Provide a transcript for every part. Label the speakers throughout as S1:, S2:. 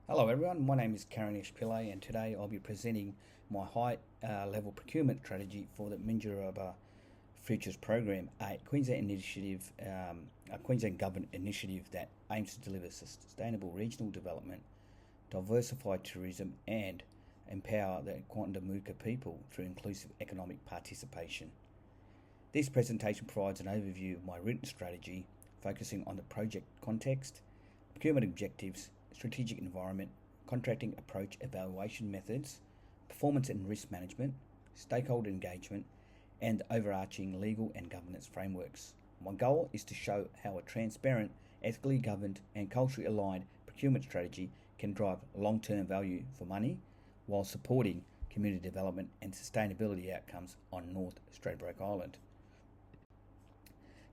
S1: Hello everyone, my name is Karanish Pillay and today I'll be presenting my high level procurement strategy for the Minjarrabah Futures Program, a Queensland government initiative that aims to deliver sustainable regional development, diversify tourism and empower the Quandamooka people through inclusive economic participation. This presentation provides an overview of my written strategy, focusing on the project context, procurement objectives, strategic environment, contracting approach evaluation methods, performance and risk management, stakeholder engagement, and overarching legal and governance frameworks. My goal is to show how a transparent, ethically governed, and culturally aligned procurement strategy can drive long-term value for money while supporting community development and sustainability outcomes on North Stradbroke Island.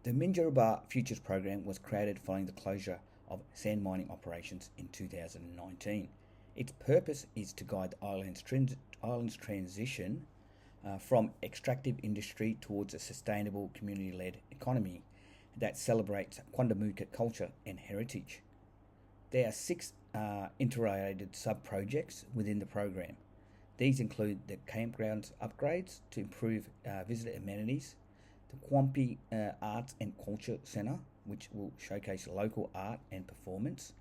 S1: The Minjarrabah Futures Program was created following the closure of sand mining operations in 2019. Its purpose is to guide the island's transition from extractive industry towards a sustainable community-led economy that celebrates Quandamooka culture and heritage. There are 6 interrelated sub-projects within the program. These include the campgrounds upgrades to improve visitor amenities, the Quampi Arts and Culture Centre, which will showcase local art and performance,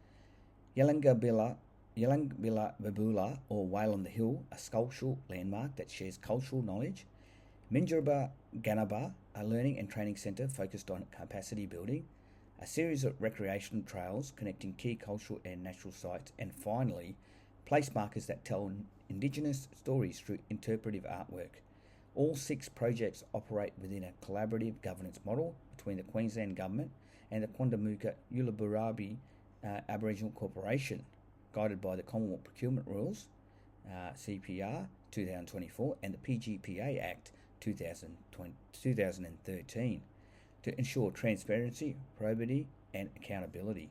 S1: Yalangabilla Babula or Whale on the Hill, a sculptural landmark that shares cultural knowledge, Minjarrabah Ganaba, a learning and training centre focused on capacity building, a series of recreational trails connecting key cultural and natural sites, and finally, place markers that tell Indigenous stories through interpretive artwork. All 6 projects operate within a collaborative governance model between the Queensland Government and the Quandamooka Uluburabi Aboriginal Corporation, guided by the Commonwealth Procurement Rules, CPR 2024, and the PGPA Act 2013, to ensure transparency, probity, and accountability.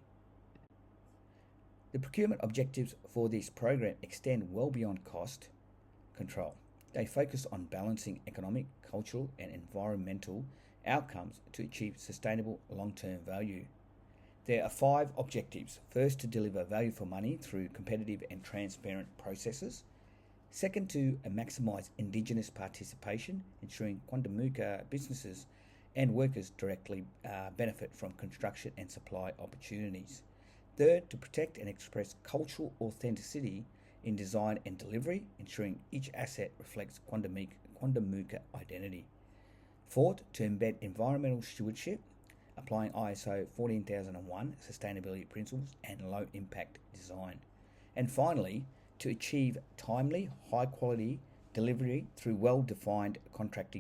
S1: The procurement objectives for this program extend well beyond cost control. They focus on balancing economic, cultural, and environmental outcomes to achieve sustainable long-term value. There are 5 objectives. First, to deliver value for money through competitive and transparent processes. Second, to maximise Indigenous participation, ensuring Quandamooka businesses and workers directly benefit from construction and supply opportunities. Third, to protect and express cultural authenticity in design and delivery, ensuring each asset reflects Quandamooka identity. Fourth, to embed environmental stewardship, applying ISO 14001 sustainability principles and low impact design. And finally, to achieve timely, high quality delivery through well-defined contract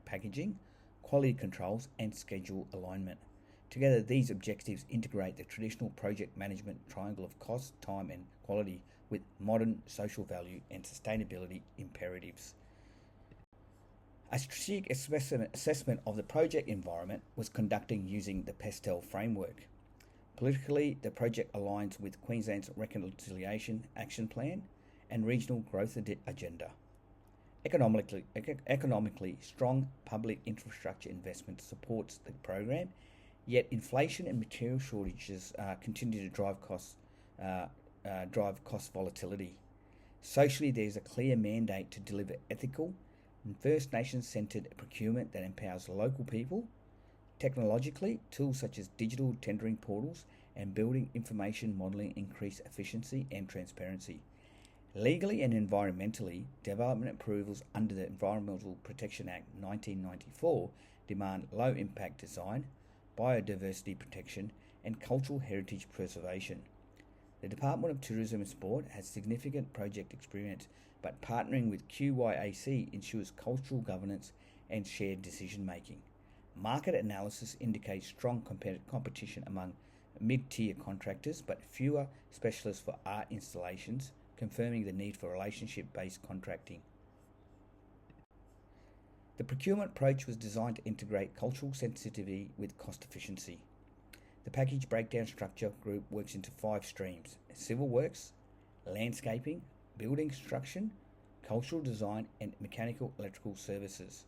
S1: packaging, quality controls, and schedule alignment. Together, these objectives integrate the traditional project management triangle of cost, time, and quality with modern social value and sustainability imperatives. A strategic assessment of the project environment was conducted using the PESTEL framework. Politically, the project aligns with Queensland's Reconciliation Action Plan and Regional Growth Agenda. Economically, strong public infrastructure investment supports the program, yet inflation and material shortages continue to drive cost volatility. Socially, there is a clear mandate to deliver ethical and First Nations-centred procurement that empowers local people. Technologically, tools such as digital tendering portals and building information modelling increase efficiency and transparency. Legally and environmentally, development approvals under the Environmental Protection Act 1994 demand low-impact design, biodiversity protection, and cultural heritage preservation. The Department of Tourism and Sport has significant project experience, but partnering with QYAC ensures cultural governance and shared decision-making. Market analysis indicates strong competition among mid-tier contractors, but fewer specialists for art installations, confirming the need for relationship-based contracting. The procurement approach was designed to integrate cultural sensitivity with cost efficiency. The package breakdown structure group works into 5 streams: civil works, landscaping, building construction, cultural design, and mechanical electrical services.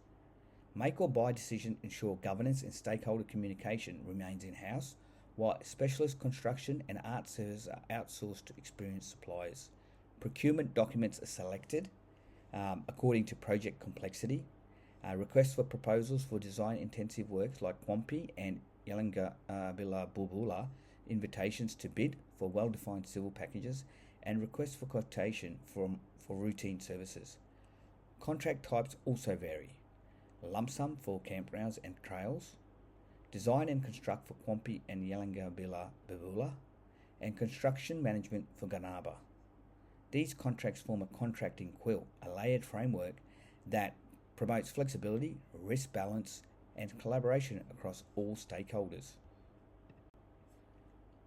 S1: Make or buy decisions ensure governance and stakeholder communication remains in-house, while specialist construction and art services are outsourced to experienced suppliers. Procurement documents are selected according to project complexity. Requests for proposals for design-intensive works like Wampi and Yalangabilla Bulbula, invitations to bid for well-defined civil packages, and requests for quotation for routine services. Contract types also vary. Lump sum for campgrounds and trails, design and construct for Kwampi and Yalangabilla Bulbula, and construction management for Ganaba. These contracts form a contracting quilt, a layered framework that promotes flexibility, risk balance, and collaboration across all stakeholders.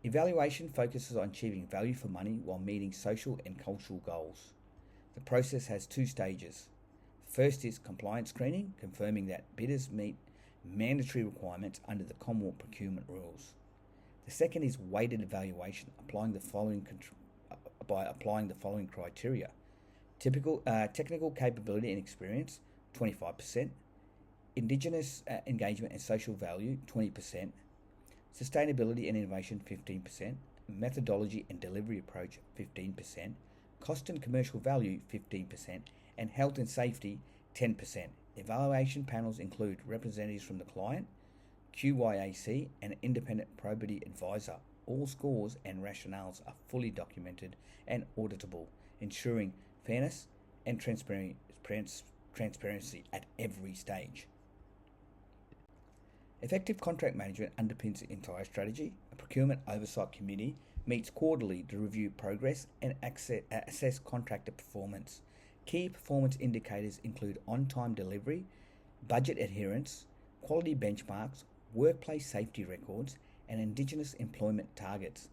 S1: Evaluation focuses on achieving value for money while meeting social and cultural goals. The process has two stages. First is compliance screening, confirming that bidders meet mandatory requirements under the Commonwealth procurement rules. The second is weighted evaluation, by applying the following criteria: technical capability and experience, 25%; Indigenous engagement and social value, 20%; sustainability and innovation, 15%; methodology and delivery approach, 15%; cost and commercial value, 15%; and health and safety, 10%. Evaluation panels include representatives from the client, QYAC, and an independent probity advisor. All scores and rationales are fully documented and auditable, ensuring fairness and transparency at every stage. Effective contract management underpins the entire strategy. A procurement oversight committee meets quarterly to review progress and assess contractor performance. Key performance indicators include on-time delivery, budget adherence, quality benchmarks, workplace safety records, and Indigenous employment targets.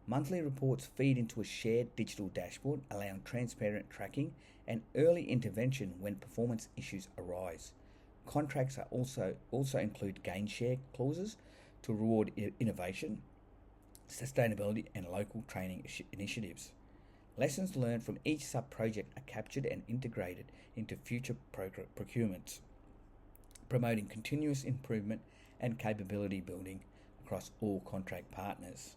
S1: Monthly reports feed into a shared digital dashboard, allowing transparent tracking and early intervention when performance issues arise. Contracts are also include gain share clauses to reward innovation, sustainability, and local training initiatives. Lessons learned from each sub-project are captured and integrated into future procurements, promoting continuous improvement and capability building across all contract partners.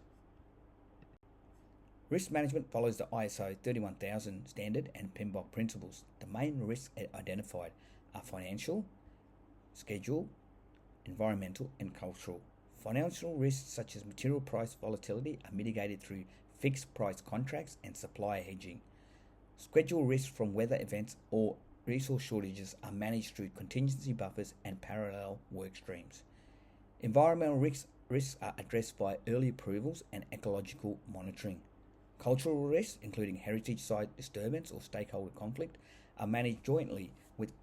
S1: Risk management follows the ISO 31000 standard and PMBOK principles. The main risks identified are financial, schedule, environmental, and cultural. Financial risks such as material price volatility are mitigated through fixed price contracts and supplier hedging. Schedule risks from weather events or resource shortages are managed through contingency buffers and parallel work streams. Environmental risks are addressed by early approvals and ecological monitoring. Cultural risks, including heritage site disturbance or stakeholder conflict, are managed jointly with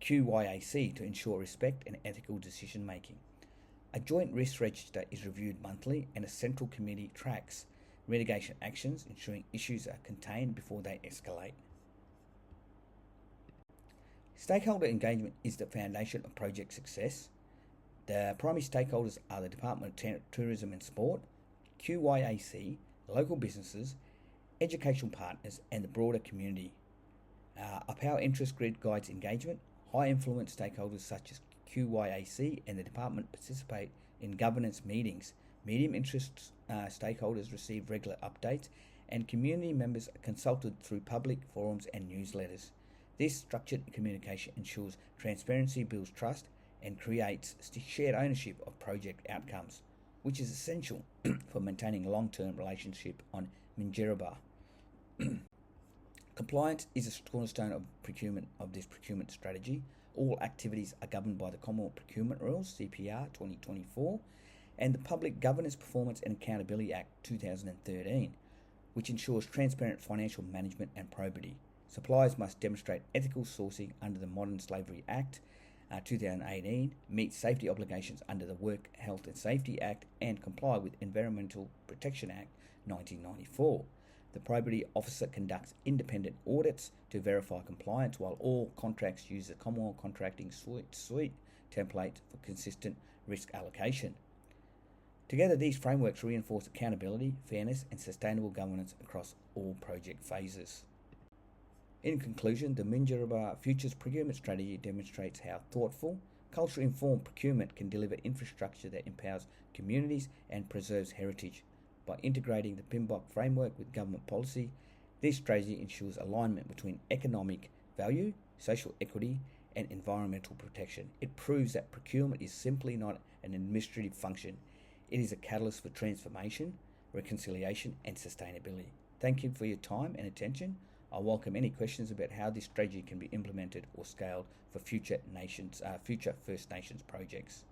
S1: QYAC to ensure respect and ethical decision making. A joint risk register is reviewed monthly, and a central committee tracks mitigation actions, ensuring issues are contained before they escalate. Stakeholder engagement is the foundation of project success. The primary stakeholders are the Department of Tourism and Sport, QYAC, local businesses, educational partners, and the broader community. A power interest grid guides engagement. High influence stakeholders such as QYAC and the department participate in governance meetings. Medium interest stakeholders receive regular updates, and community members are consulted through public forums and newsletters. This structured communication ensures transparency, builds trust, and creates shared ownership of project outcomes, which is essential for maintaining long-term relationship on Minjerribah. Compliance is a cornerstone of this procurement strategy. All activities are governed by the Commonwealth Procurement Rules, CPR 2024, and the Public Governance Performance and Accountability Act 2013, which ensures transparent financial management and probity. Suppliers must demonstrate ethical sourcing under the Modern Slavery Act 2018, meet safety obligations under the Work Health and Safety Act, and comply with Environmental Protection Act 1994. The probity officer conducts independent audits to verify compliance, while all contracts use the Commonwealth Contracting Suite template for consistent risk allocation. Together, these frameworks reinforce accountability, fairness, and sustainable governance across all project phases. In conclusion, the Minjerribah Futures Procurement Strategy demonstrates how thoughtful, Culture-informed procurement can deliver infrastructure that empowers communities and preserves heritage. By integrating the PMBOK framework with government policy, this strategy ensures alignment between economic value, social equity, and environmental protection. It proves that procurement is simply not an administrative function. It is a catalyst for transformation, reconciliation, and sustainability. Thank you for your time and attention. I welcome any questions about how this strategy can be implemented or scaled for future First Nations projects.